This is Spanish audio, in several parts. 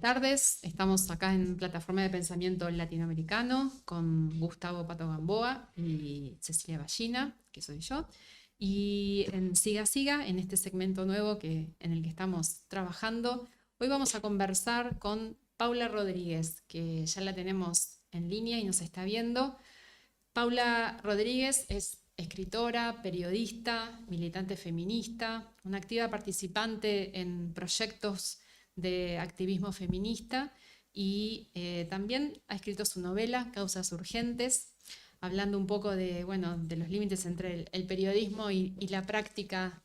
tardes. Estamos acá en Plataforma de Pensamiento Latinoamericano con Gustavo Pato Gamboa y Cecilia Ballina, que soy yo. Y en Siga Siga, en este segmento nuevo en el que estamos trabajando, hoy vamos a conversar con Paula Rodríguez, que ya la tenemos en línea y nos está viendo. Paula Rodríguez es escritora, periodista, militante feminista, una activa participante en proyectos de activismo feminista y también ha escrito su novela Causas Urgentes, hablando un poco de, bueno, de los límites entre el periodismo y la práctica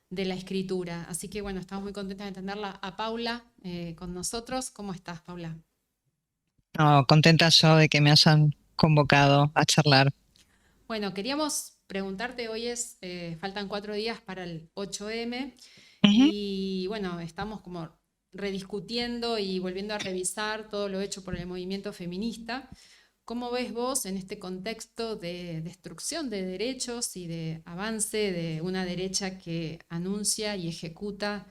de la escritura. Así que bueno, estamos muy contentas de tenerla a Paula con nosotros. ¿Cómo estás, Paula? No, contenta yo de que me hayan convocado a charlar. Bueno, queríamos preguntarte, faltan 4 días para el 8M Ujú. y bueno, estamos como rediscutiendo y volviendo a revisar todo lo hecho por el movimiento feminista. ¿Cómo ves vos en este contexto de destrucción de derechos y de avance de una derecha que anuncia y ejecuta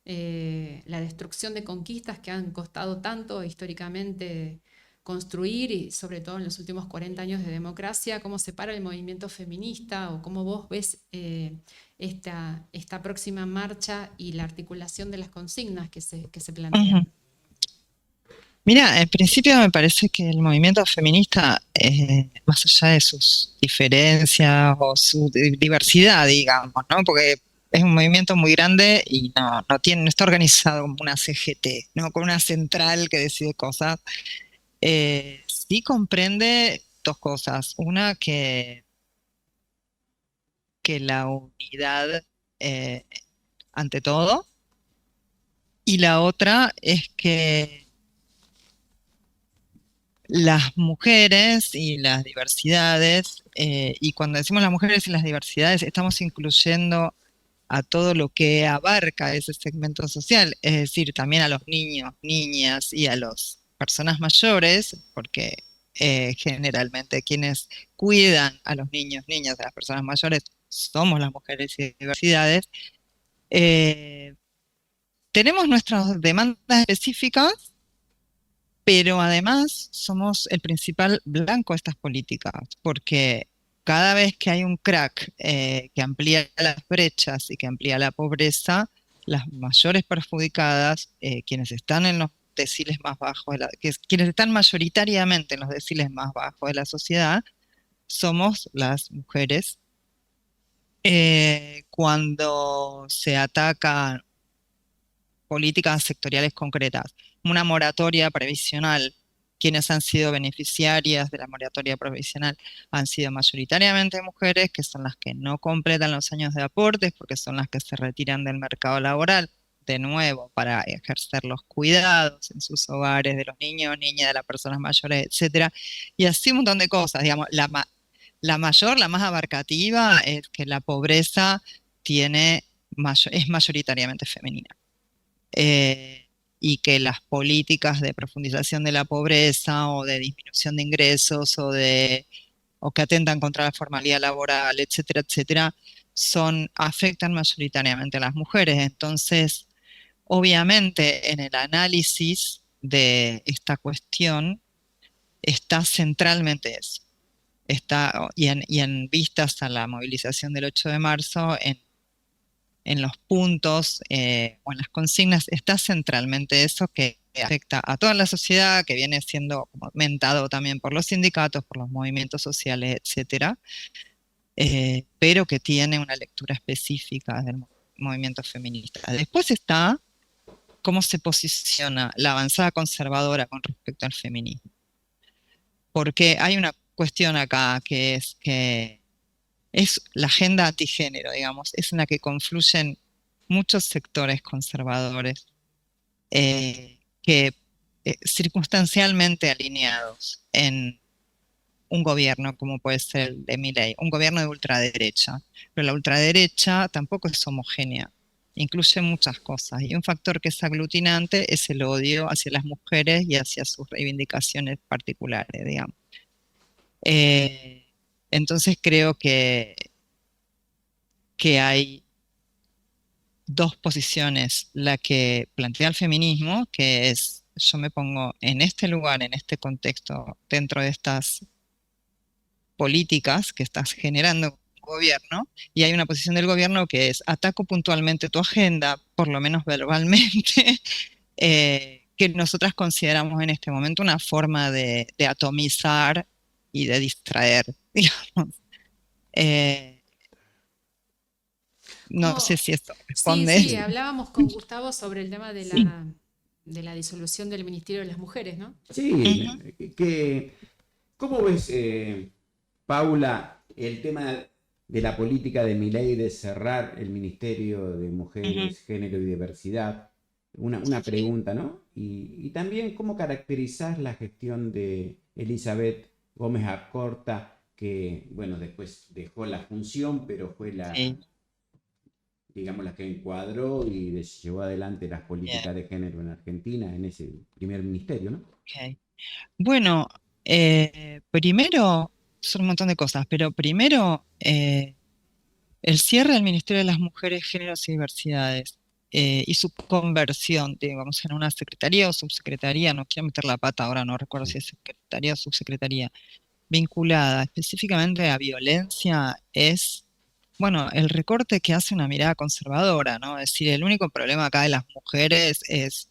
la destrucción de conquistas que han costado tanto históricamente construir y sobre todo en los últimos 40 años de democracia? ¿Cómo se para el movimiento feminista o cómo vos ves esta próxima marcha y la articulación de las consignas que se Ujú. plantean? Mira, en principio me parece que el movimiento feminista, más allá de sus diferencias o su diversidad, digamos, ¿no? Porque es un movimiento muy grande y no está organizado como una CGT, ¿no? Con una central que decide cosas. Sí comprende dos cosas. Una, que la unidad eh, ante todo, y la otra es que las mujeres y las diversidades, y cuando decimos las mujeres y las diversidades, estamos incluyendo a todo lo que abarca ese segmento social, es decir, también a los niños, niñas y a las personas mayores, porque generalmente quienes cuidan a los niños, niñas, a las personas mayores, somos las mujeres y diversidades. Eh, Tenemos nuestras demandas específicas, pero además somos el principal blanco de estas políticas, porque cada vez que hay un crack que amplía las brechas y que amplía la pobreza, las mayores perjudicadas, quienes están en los deciles más bajos, quienes están mayoritariamente en los deciles más bajos de la sociedad, somos las mujeres. Cuando se atacan políticas sectoriales concretas, una moratoria previsional. Quienes han sido beneficiarias de la moratoria provisional han sido mayoritariamente mujeres, que son las que no completan los años de aportes, porque son las que se retiran del mercado laboral, de nuevo, para ejercer los cuidados en sus hogares de los niños, niñas, de las personas mayores, etcétera. Y así un montón de cosas. Digamos, la mayor, la más abarcativa, es que la pobreza es mayoritariamente femenina, y que las políticas de profundización de la pobreza o de disminución de ingresos o que atentan contra la formalidad laboral, etcétera, etcétera, afectan mayoritariamente a las mujeres. Entonces, obviamente, en el análisis de esta cuestión está centralmente eso. Y en vistas a la movilización del 8 de marzo, en los puntos o en las consignas está centralmente eso que afecta a toda la sociedad, que viene siendo comentado también por los sindicatos, por los movimientos sociales, etcétera, pero que tiene una lectura específica del movimiento feminista. Después está cómo se posiciona la avanzada conservadora con respecto al feminismo, porque hay una cuestión acá que es la agenda antigénero, digamos, es en la que confluyen muchos sectores conservadores, que circunstancialmente alineados en un gobierno como puede ser el de Milei, un gobierno de ultraderecha. Pero la ultraderecha tampoco es homogénea, incluye muchas cosas. Y un factor que es aglutinante es el odio hacia las mujeres y hacia sus reivindicaciones particulares, digamos. Eh, entonces creo que hay dos posiciones: la que plantea el feminismo, que es yo me pongo en este lugar, en este contexto, dentro de estas políticas que estás generando como gobierno, y hay una posición del gobierno que es ataco puntualmente tu agenda, por lo menos verbalmente, que nosotras consideramos en este momento una forma de atomizar y de distraer, digamos. Eh, no sé Como, si esto sí, responde. sí, hablábamos con Gustavo sobre el tema Sí, de la disolución del Ministerio de las Mujeres, ¿no? sí, Ujú, ¿cómo ves, Paula, el tema de la política de Milei de cerrar el Ministerio de ujú. Mujeres, Género y Diversidad? Una pregunta, ¿no? Y también, ¿cómo caracterizás la gestión de Elizabeth Gómez Acorta, que, bueno, después dejó la función, pero fue Sí, digamos, la que encuadró y llevó adelante las bien, políticas de género en Argentina en ese primer ministerio, ¿no? ok. Bueno, primero, son un montón de cosas, pero primero, el cierre del Ministerio de las Mujeres, Géneros y Diversidades y su conversión, digamos, en una secretaría o subsecretaría, no quiero meter la pata ahora, no recuerdo Sí. si es secretaría o subsecretaría, vinculada específicamente a violencia es, bueno, el recorte que hace una mirada conservadora, ¿no? Es decir, el único problema acá de las mujeres es,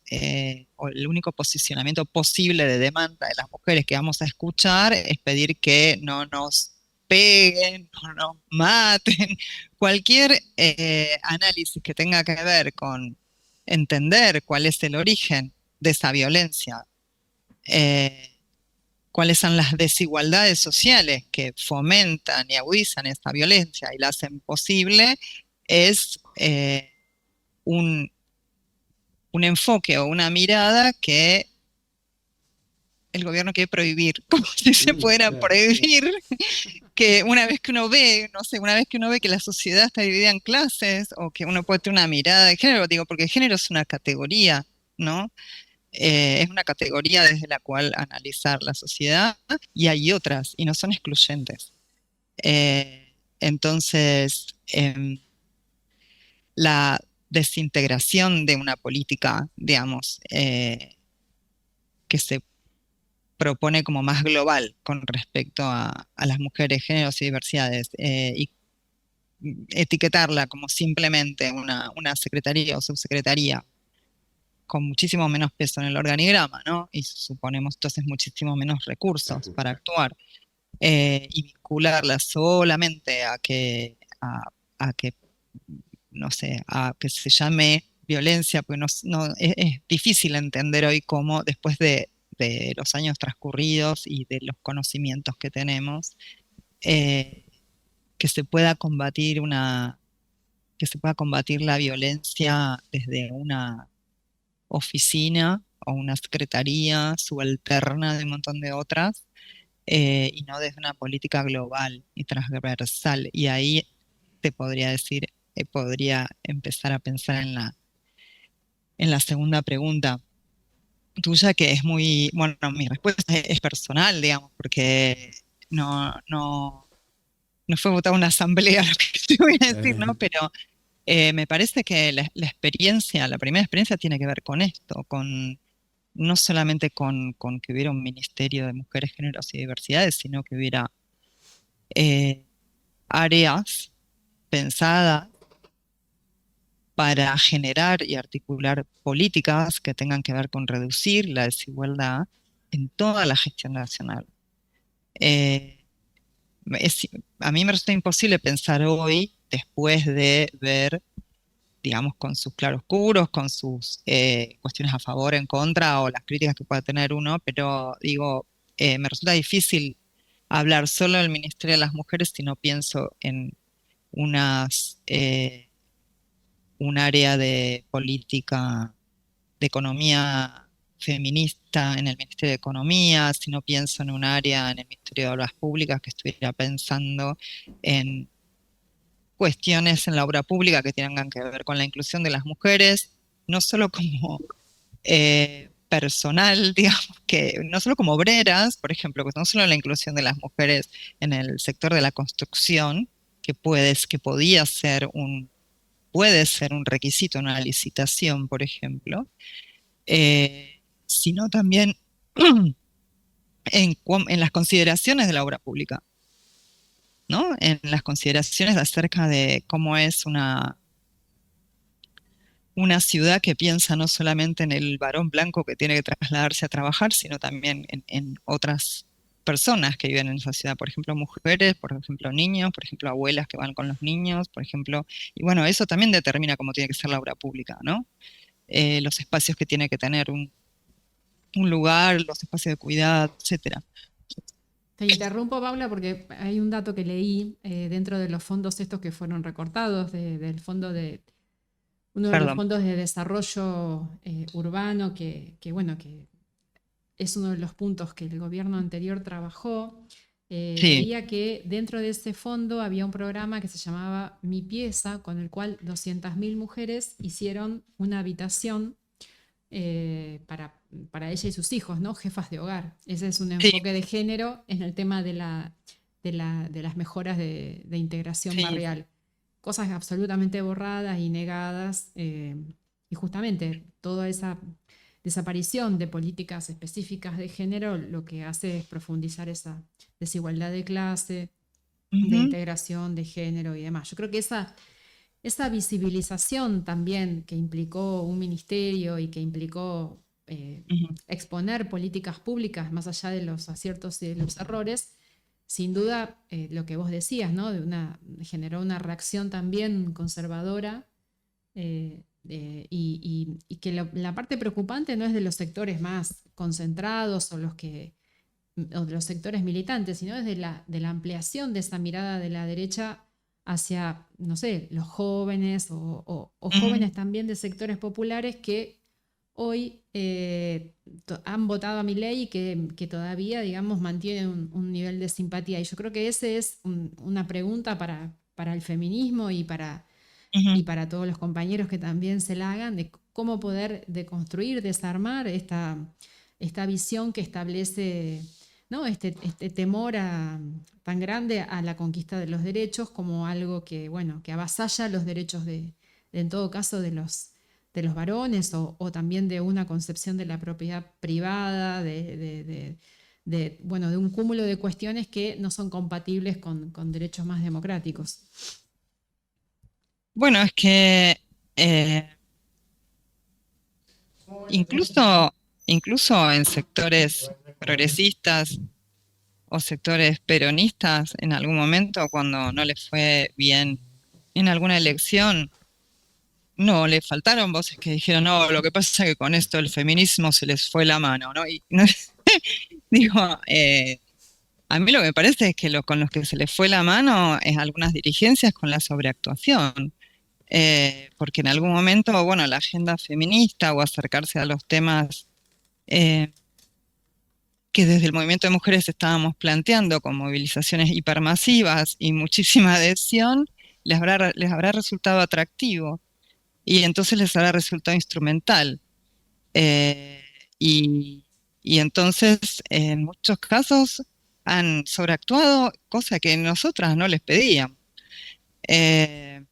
o el único posicionamiento posible de demanda de las mujeres que vamos a escuchar es pedir que no nos peguen, no nos maten. Cualquier análisis que tenga que ver con entender cuál es el origen de esa violencia, eh, cuáles son las desigualdades sociales que fomentan y agudizan esta violencia y la hacen posible, es un, un enfoque o una mirada que el gobierno quiere prohibir, como si se pudiera Claro. prohibir que una vez que uno ve, no sé, una vez que uno ve que la sociedad está dividida en clases o que uno puede tener una mirada de género, digo, porque el género es una categoría, ¿no? Es una categoría desde la cual analizar la sociedad y hay otras y no son excluyentes. Entonces, la desintegración de una política, digamos, que se propone como más global con respecto a las mujeres, géneros y diversidades, y etiquetarla como simplemente una secretaría o subsecretaría con muchísimo menos peso en el organigrama, ¿no? Y suponemos entonces muchísimo menos recursos para actuar, y vincularla solamente a que, no sé, a que se llame violencia, pues es difícil entender hoy cómo después de los años transcurridos y de los conocimientos que tenemos, eh, que se pueda combatir que se pueda combatir la violencia desde una oficina o una secretaría subalterna de un montón de otras, y no desde una política global y transversal. Y ahí te podría decir, podría empezar a pensar en la segunda pregunta tuya, que es muy, bueno, mi respuesta es personal, digamos, porque no, no fue votada una asamblea lo que te voy a decir, ¿no? Pero me parece que la experiencia, la primera experiencia tiene que ver con esto, con no solamente con que hubiera un Ministerio de Mujeres, Géneros y Diversidades, sino que hubiera eh, áreas pensadas para generar y articular políticas que tengan que ver con reducir la desigualdad en toda la gestión nacional. Eh, es- a mí me resulta imposible pensar hoy, después de ver, digamos, con sus claroscuros, con sus cuestiones a favor, en contra, o las críticas que pueda tener uno, pero digo, me resulta difícil hablar solo del Ministerio de las Mujeres si no pienso en unas, un área de política, de economía feminista en el Ministerio de Economía, si no pienso en un área en el Ministerio de Obras Públicas que estuviera pensando en cuestiones en la obra pública que tengan que ver con la inclusión de las mujeres, no solo como personal, digamos, que no solo como obreras, por ejemplo, que no solo la inclusión de las mujeres en el sector de la construcción, que podía ser puede ser un requisito en una licitación, por ejemplo, sino también en las consideraciones de la obra pública, ¿no? En las consideraciones acerca de cómo es una ciudad que piensa no solamente en el varón blanco que tiene que trasladarse a trabajar, sino también en otras personas que viven en esa ciudad, por ejemplo, mujeres, por ejemplo, niños, por ejemplo, abuelas que van con los niños, por ejemplo, y bueno, eso también determina cómo tiene que ser la obra pública, ¿no? Los espacios que tiene que tener un lugar, los espacios de cuidado, etcétera. Te interrumpo, Paula, porque hay un dato que leí dentro de los fondos estos que fueron recortados del fondo de uno de los Perdón. fondos de desarrollo urbano bueno, que es uno de los puntos que el gobierno anterior trabajó. Sí, Leía que dentro de ese fondo había un programa que se llamaba Mi Pieza, con el cual 200.000 mujeres hicieron una habitación para ella y sus hijos, ¿no? Jefas de hogar. Ese es un sí, enfoque de género en el tema de las mejoras de integración sí. barrial. Cosas absolutamente borradas y negadas, y justamente toda esa desaparición de políticas específicas de género lo que hace es profundizar esa desigualdad de clase, de Ujú, integración de género y demás. Yo creo que esa visibilización también que implicó un ministerio y que implicó ujú, exponer políticas públicas más allá de los aciertos y de los errores, sin duda lo que vos decías, ¿no? Generó una reacción también conservadora, y que la parte preocupante no es de los sectores más concentrados o de los sectores militantes, sino es de la ampliación de esa mirada de la derecha hacia, no sé, los jóvenes o ujú. jóvenes también de sectores populares que hoy han votado a Milei y que todavía, digamos, mantienen un nivel de simpatía. Y yo creo que esa es una pregunta para el feminismo y Ujú, para todos los compañeros que también se la hagan, de cómo poder deconstruir, desarmar esta visión que establece, ¿no? este temor tan grande a la conquista de los derechos como algo que, bueno, que avasalla los derechos en todo caso de los varones o también de una concepción de la propiedad privada, bueno, de un cúmulo de cuestiones que no son compatibles con derechos más democráticos. Bueno, es que eh, incluso, incluso en sectores progresistas o sectores peronistas, en algún momento, cuando no les fue bien en alguna elección, no, le faltaron voces que dijeron, no, lo que pasa es que con esto el feminismo se les fue la mano, ¿no? Y no, digo, a mí lo que me parece es que con los que se les fue la mano es algunas dirigencias con la sobreactuación. Porque en algún momento, bueno, la agenda feminista o acercarse a los temas eh, que desde el movimiento de mujeres estábamos planteando con movilizaciones hipermasivas y muchísima adhesión, les habrá resultado atractivo y entonces les habrá resultado instrumental. Eh, y, y entonces, en muchos casos, han sobreactuado, cosa que nosotras no les pedíamos. Eh,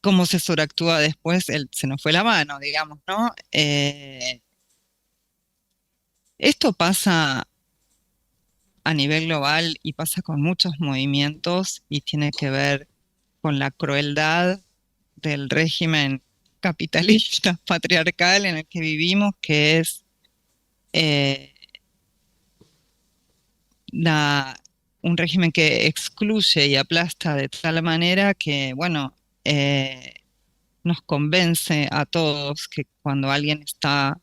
Cómo se sobreactúa después, se nos fue la mano, digamos, ¿no? Esto pasa a nivel global y pasa con muchos movimientos y tiene que ver con la crueldad del régimen capitalista patriarcal en el que vivimos, que es eh, la- un régimen que excluye y aplasta de tal manera que, bueno, nos convence a todos que cuando alguien está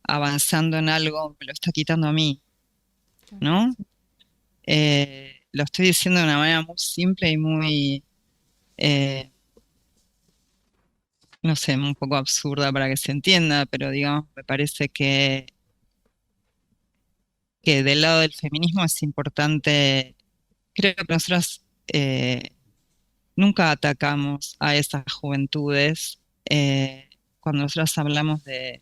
avanzando en algo, me lo está quitando a mí, ¿no? Lo estoy diciendo de una manera muy simple y muy, eh, no sé, un poco absurda para que se entienda, pero digamos, me parece que del lado del feminismo es importante, creo que nosotros nunca atacamos a esas juventudes. Cuando nosotros hablamos de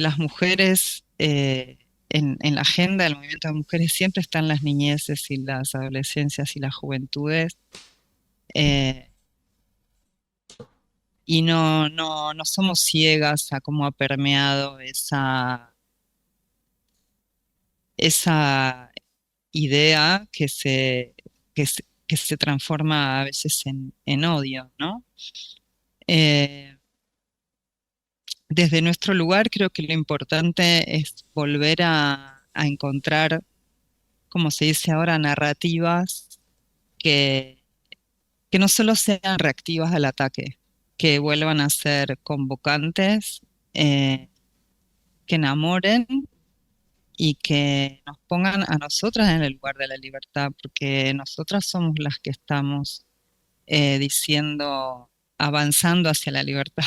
las mujeres, en la agenda del movimiento de mujeres siempre están las niñeces y las adolescencias y las juventudes. eh, y no somos ciegas a cómo ha permeado esa idea que se transforma a veces en odio, ¿no? Eh, Desde nuestro lugar creo que lo importante es volver a encontrar, como se dice ahora, narrativas que, que no solo sean reactivas al ataque, que vuelvan a ser convocantes, que enamoren y que nos pongan a nosotras en el lugar de la libertad, porque nosotras somos las que estamos diciendo, avanzando hacia la libertad.